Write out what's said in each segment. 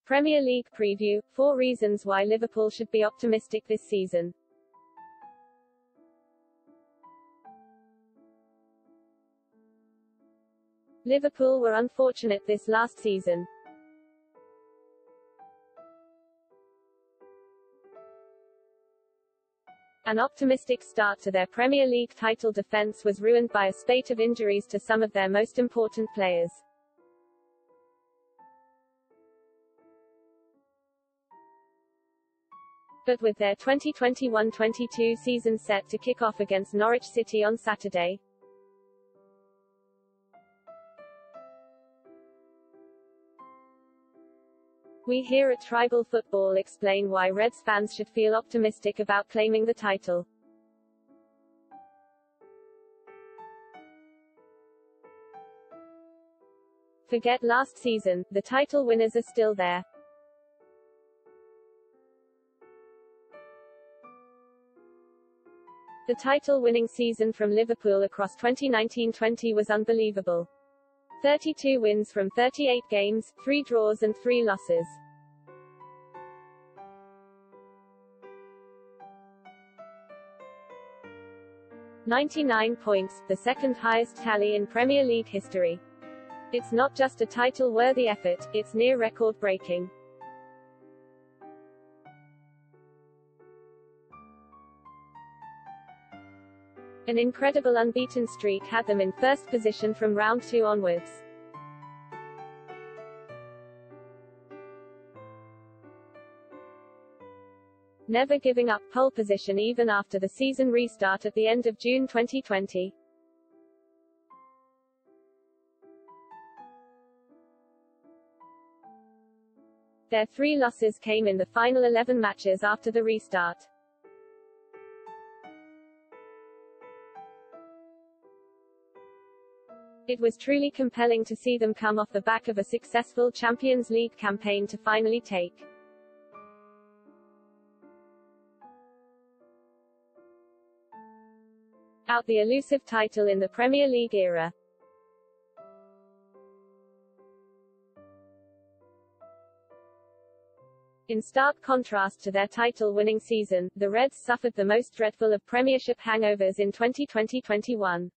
Premier League preview: 4 reasons why Liverpool should be optimistic this season. Liverpool were unfortunate this last season. An optimistic start to their Premier League title defence was ruined by a spate of injuries to some of their most important players. But with their 2021-22 season set to kick off against Norwich City on Saturday, we here at Tribal Football explain why Reds fans should feel optimistic about claiming the title. Forget last season, the title winners are still there. The title-winning season from Liverpool across 2019-20 was unbelievable. 32 wins from 38 games, 3 draws and 3 losses. "99 points, the second highest tally in Premier League history. It's not just a title-worthy effort, it's near record-breaking. An incredible unbeaten streak had them in first position from round 2 onwards. Never giving up pole position even after the season restart at the end of June 2020. Their 3 losses came in the final 11 matches after the restart. It was truly compelling to see them come off the back of a successful Champions League campaign to finally take out the elusive title in the Premier League era. In stark contrast to their title-winning season, the Reds suffered the most dreadful of Premiership hangovers in 2020-21.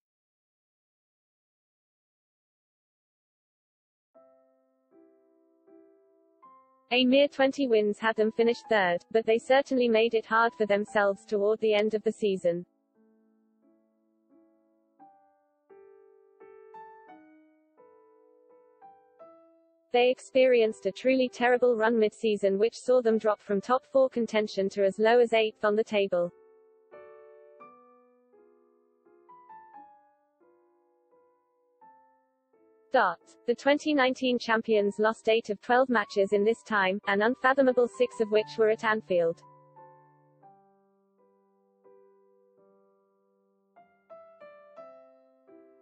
A mere 20 wins had them finish third, but they certainly made it hard for themselves toward the end of the season. They experienced a truly terrible run mid-season which saw them drop from top 4 contention to as low as 8th on the table. The 2019 champions lost 8 of 12 matches in this time, an unfathomable 6 of which were at Anfield.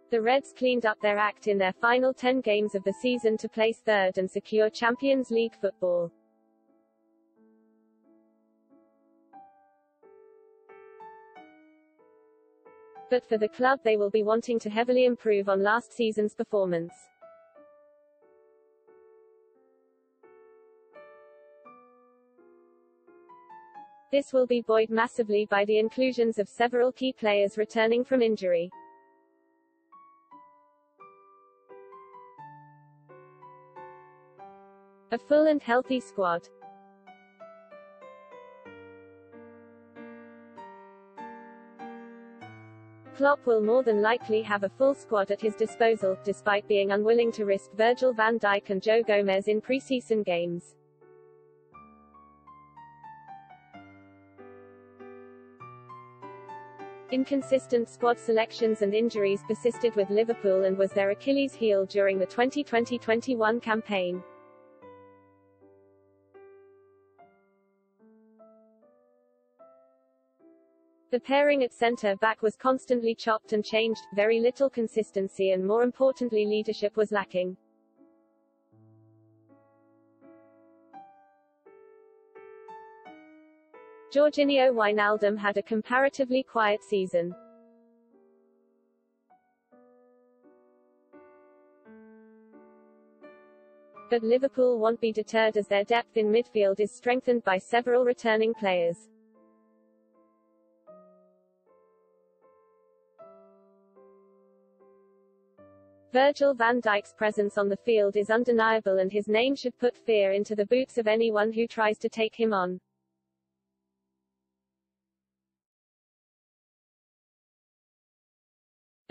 The Reds cleaned up their act in their final 10 games of the season to place third and secure Champions League football. But for the club they will be wanting to heavily improve on last season's performance. This will be buoyed massively by the inclusions of several key players returning from injury. A full and healthy squad. Klopp will more than likely have a full squad at his disposal, despite being unwilling to risk Virgil van Dijk and Joe Gomez in pre-season games. Inconsistent squad selections and injuries persisted with Liverpool and was their Achilles heel during the 2020-21 campaign. The pairing at centre-back was constantly chopped and changed, very little consistency and more importantly leadership was lacking. Jorginho Wijnaldum had a comparatively quiet season. But Liverpool won't be deterred as their depth in midfield is strengthened by several returning players. Virgil van Dijk's presence on the field is undeniable and his name should put fear into the boots of anyone who tries to take him on.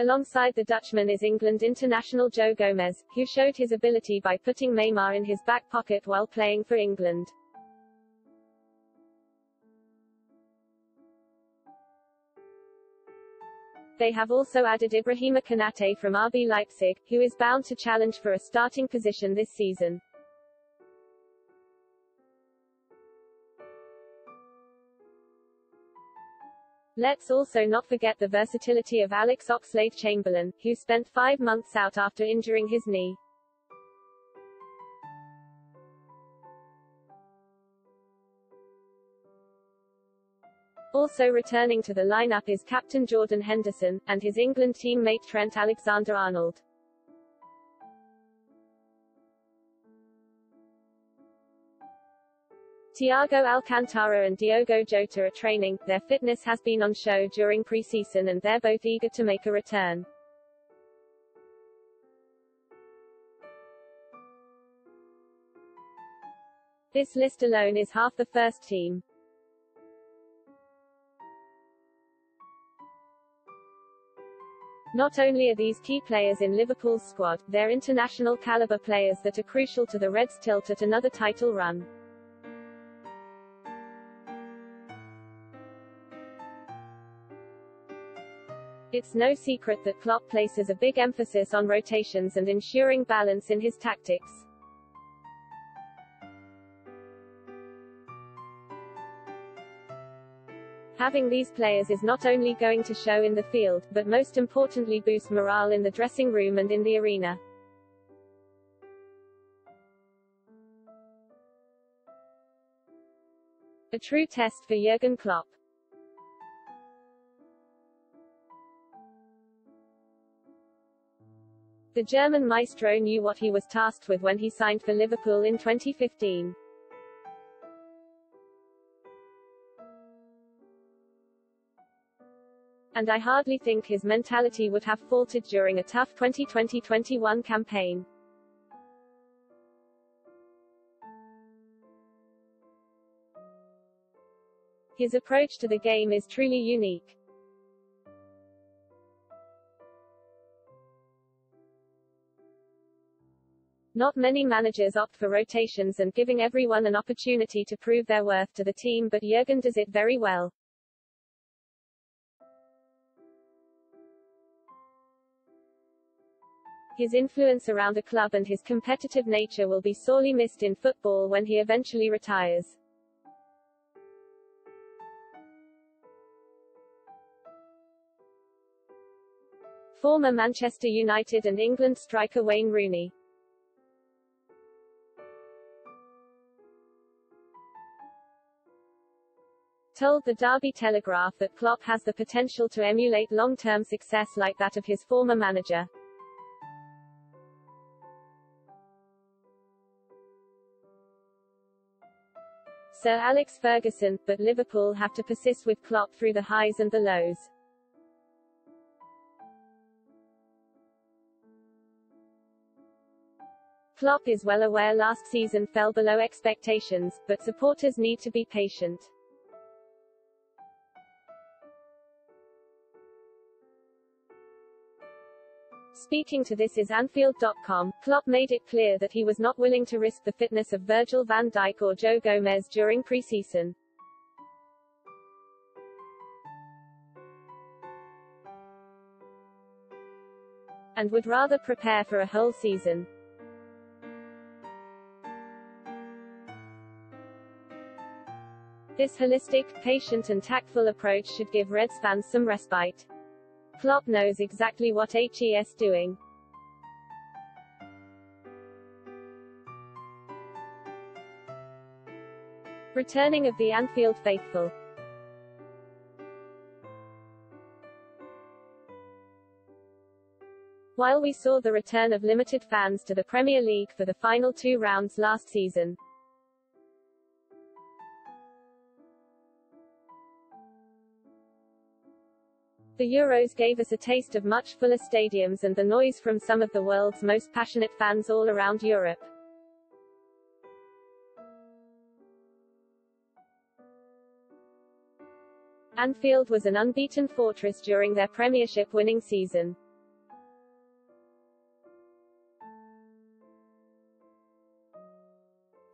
Alongside the Dutchman is England international Joe Gomez, who showed his ability by putting Neymar in his back pocket while playing for England. They have also added Ibrahima Konate from RB Leipzig, who is bound to challenge for a starting position this season. Let's also not forget the versatility of Alex Oxlade-Chamberlain, who spent 5 months out after injuring his knee. Also returning to the lineup is captain Jordan Henderson, and his England teammate Trent Alexander-Arnold. Thiago Alcantara and Diogo Jota are training, their fitness has been on show during pre-season and they're both eager to make a return. This list alone is half the first team. Not only are these key players in Liverpool's squad, they're international caliber players that are crucial to the Reds' tilt at another title run. It's no secret that Klopp places a big emphasis on rotations and ensuring balance in his tactics. Having these players is not only going to show in the field, but most importantly boost morale in the dressing room and in the arena. A true test for Jurgen Klopp. The German maestro knew what he was tasked with when he signed for Liverpool in 2015. And I hardly think his mentality would have faltered during a tough 2020-21 campaign. His approach to the game is truly unique. Not many managers opt for rotations and giving everyone an opportunity to prove their worth to the team, but Jurgen does it very well. His influence around a club and his competitive nature will be sorely missed in football when he eventually retires. Former Manchester United and England striker Wayne Rooney told the Derby Telegraph that Klopp has the potential to emulate long-term success like that of his former manager. Sir Alex Ferguson, but Liverpool have to persist with Klopp through the highs and the lows. Klopp is well aware last season fell below expectations, but supporters need to be patient. Speaking to This Is Anfield.com, Klopp made it clear that he was not willing to risk the fitness of Virgil van Dijk or Joe Gomez during pre-season. And would rather prepare for a whole season. This holistic, patient and tactful approach should give Reds fans some respite. Klopp knows exactly what he's doing. Returning of the Anfield faithful. While we saw the return of limited fans to the Premier League for the final 2 rounds last season, the Euros gave us a taste of much fuller stadiums and the noise from some of the world's most passionate fans all around Europe. Anfield was an unbeaten fortress during their Premiership-winning season.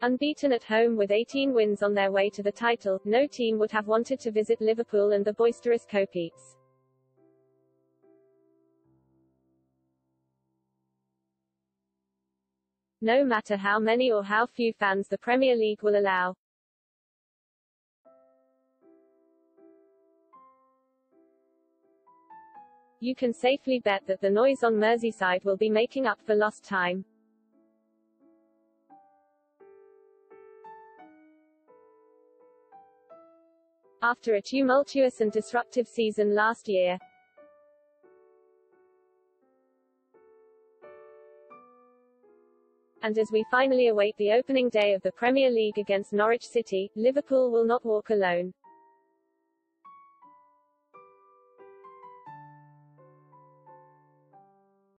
Unbeaten at home with 18 wins on their way to the title, no team would have wanted to visit Liverpool and the boisterous Copetes. No matter how many or how few fans the Premier League will allow. You can safely bet that the noise on Merseyside will be making up for lost time. After a tumultuous and disruptive season last year, and as we finally await the opening day of the Premier League against Norwich City, Liverpool will not walk alone.